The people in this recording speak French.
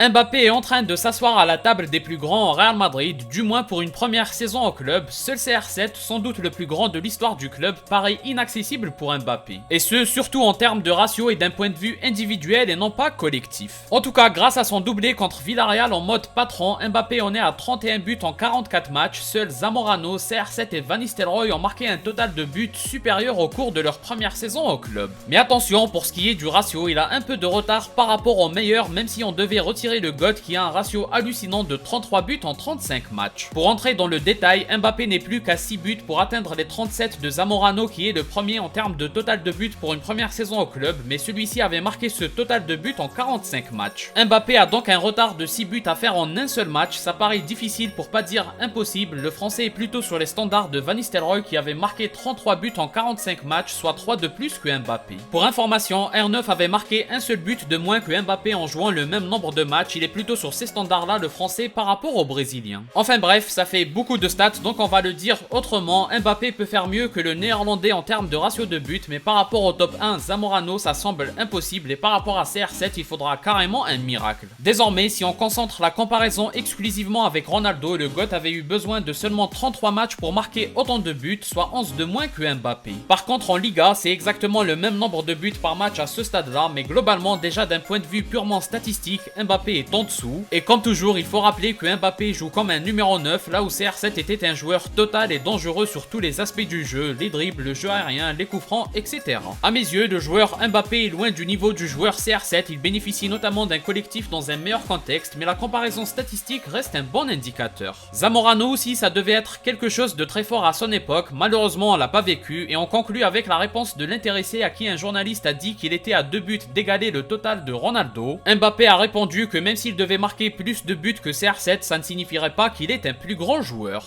Mbappé est en train de s'asseoir à la table des plus grands au Real Madrid, du moins pour une première saison au club. Seul CR7, sans doute le plus grand de l'histoire du club, paraît inaccessible pour Mbappé. Et ce, surtout en termes de ratio et d'un point de vue individuel et non pas collectif. En tout cas, grâce à son doublé contre Villarreal en mode patron, Mbappé en est à 31 buts en 44 matchs. Seuls Zamorano, CR7 et Van Nistelrooy ont marqué un total de buts supérieur au cours de leur première saison au club. Mais attention, pour ce qui est du ratio, il a un peu de retard par rapport aux meilleurs, même si on devait retirer le GOAT qui a un ratio hallucinant de 33 buts en 35 matchs. Pour entrer dans le détail, Mbappé n'est plus qu'à 6 buts pour atteindre les 37 de Zamorano qui est le premier en termes de total de buts pour une première saison au club, mais celui-ci avait marqué ce total de buts en 45 matchs. Mbappé a donc un retard de 6 buts à faire en un seul match, ça paraît difficile pour pas dire impossible. Le français est plutôt sur les standards de Van Nistelrooy qui avait marqué 33 buts en 45 matchs, soit 3 de plus que Mbappé. Pour information, R9 avait marqué un seul but de moins que Mbappé en jouant le même nombre de matchs. Il est plutôt sur ces standards-là, le français, par rapport au brésilien. Enfin bref, ça fait beaucoup de stats, donc on va le dire autrement. Mbappé peut faire mieux que le néerlandais en termes de ratio de buts, mais par rapport au top 1, Zamorano, ça semble impossible, et par rapport à CR7, il faudra carrément un miracle. Désormais, si on concentre la comparaison exclusivement avec Ronaldo, le GOAT avait eu besoin de seulement 33 matchs pour marquer autant de buts, soit 11 de moins que Mbappé. Par contre, en Liga, c'est exactement le même nombre de buts par match à ce stade-là, mais globalement, déjà d'un point de vue purement statistique, Mbappé est en dessous. Et comme toujours, il faut rappeler que Mbappé joue comme un numéro 9, là où CR7 était un joueur total et dangereux sur tous les aspects du jeu, les dribbles, le jeu aérien, les coups francs, etc. À mes yeux, le joueur Mbappé est loin du niveau du joueur CR7, il bénéficie notamment d'un collectif dans un meilleur contexte, mais la comparaison statistique reste un bon indicateur. Zamorano aussi, ça devait être quelque chose de très fort à son époque, malheureusement on l'a pas vécu, et on conclut avec la réponse de l'intéressé à qui un journaliste a dit qu'il était à 2 buts d'égaler le total de Ronaldo. Mbappé a répondu que même s'il devait marquer plus de buts que CR7, ça ne signifierait pas qu'il est un plus grand joueur.